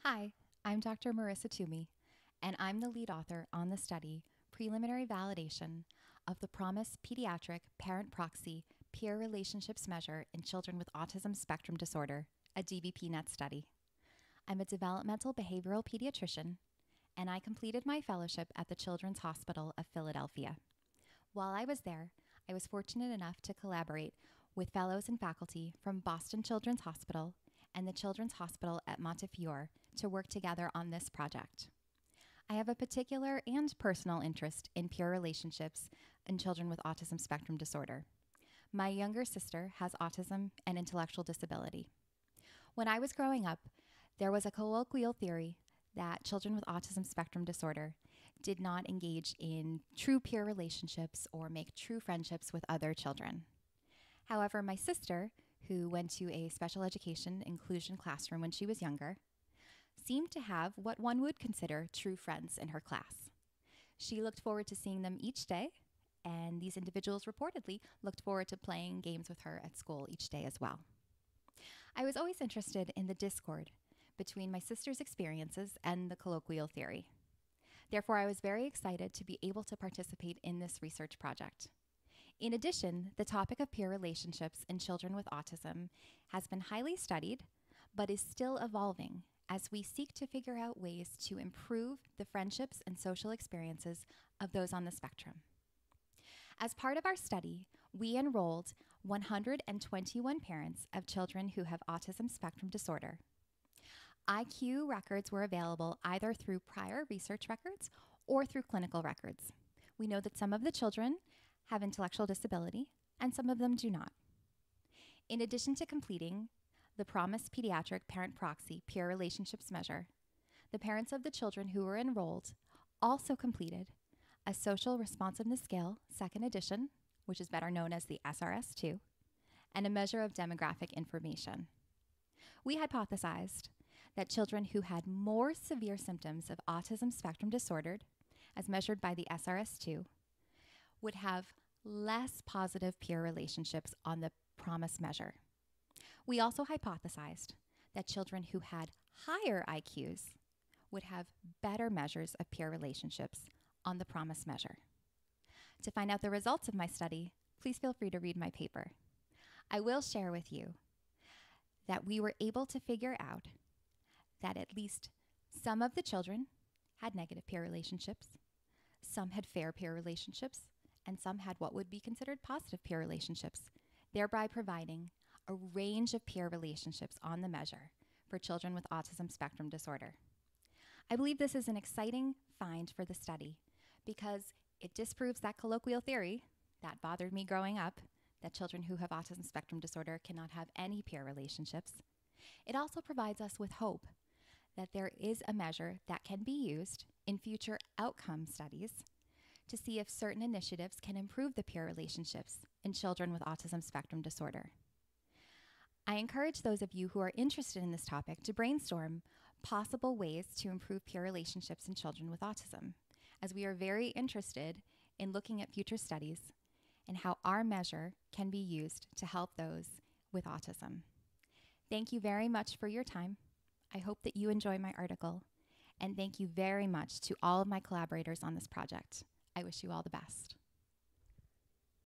Hi, I'm Dr. Marissa Toomey, and I'm the lead author on the study Preliminary Validation of the PROMIS Pediatric Parent-Proxy Peer Relationships Measure in Children with Autism Spectrum Disorder, a DBP-NET study. I'm a developmental behavioral pediatrician, and I completed my fellowship at the Children's Hospital of Philadelphia. While I was there, I was fortunate enough to collaborate with fellows and faculty from Boston Children's Hospital and the Children's Hospital at Montefiore to work together on this project. I have a particular and personal interest in peer relationships in children with autism spectrum disorder. My younger sister has autism and intellectual disability. When I was growing up, there was a colloquial theory that children with autism spectrum disorder did not engage in true peer relationships or make true friendships with other children. However, my sister, who went to a special education inclusion classroom when she was younger, seemed to have what one would consider true friends in her class. She looked forward to seeing them each day, and these individuals reportedly looked forward to playing games with her at school each day as well. I was always interested in the discord between my sister's experiences and the colloquial theory. Therefore, I was very excited to be able to participate in this research project. In addition, the topic of peer relationships in children with autism has been highly studied, but is still evolving as we seek to figure out ways to improve the friendships and social experiences of those on the spectrum. As part of our study, we enrolled 121 parents of children who have autism spectrum disorder. IQ records were available either through prior research records or through clinical records. We know that some of the children have intellectual disability and some of them do not. In addition to completing the PROMIS Pediatric Parent-Proxy Peer Relationships Measure, the parents of the children who were enrolled also completed a Social Responsiveness Scale, second edition, which is better known as the SRS-2, and a measure of demographic information. We hypothesized that children who had more severe symptoms of autism spectrum disorder, as measured by the SRS-2, would have less positive peer relationships on the PROMIS measure. We also hypothesized that children who had higher IQs would have better measures of peer relationships on the PROMIS measure. To find out the results of my study, please feel free to read my paper. I will share with you that we were able to figure out that at least some of the children had negative peer relationships, some had fair peer relationships, and some had what would be considered positive peer relationships, thereby providing a range of peer relationships on the measure for children with autism spectrum disorder. I believe this is an exciting find for the study because it disproves that colloquial theory that bothered me growing up, that children who have autism spectrum disorder cannot have any peer relationships. It also provides us with hope that there is a measure that can be used in future outcome studies to see if certain initiatives can improve the peer relationships in children with autism spectrum disorder. I encourage those of you who are interested in this topic to brainstorm possible ways to improve peer relationships in children with autism, as we are very interested in looking at future studies and how our measure can be used to help those with autism. Thank you very much for your time. I hope that you enjoy my article, and thank you very much to all of my collaborators on this project. I wish you all the best.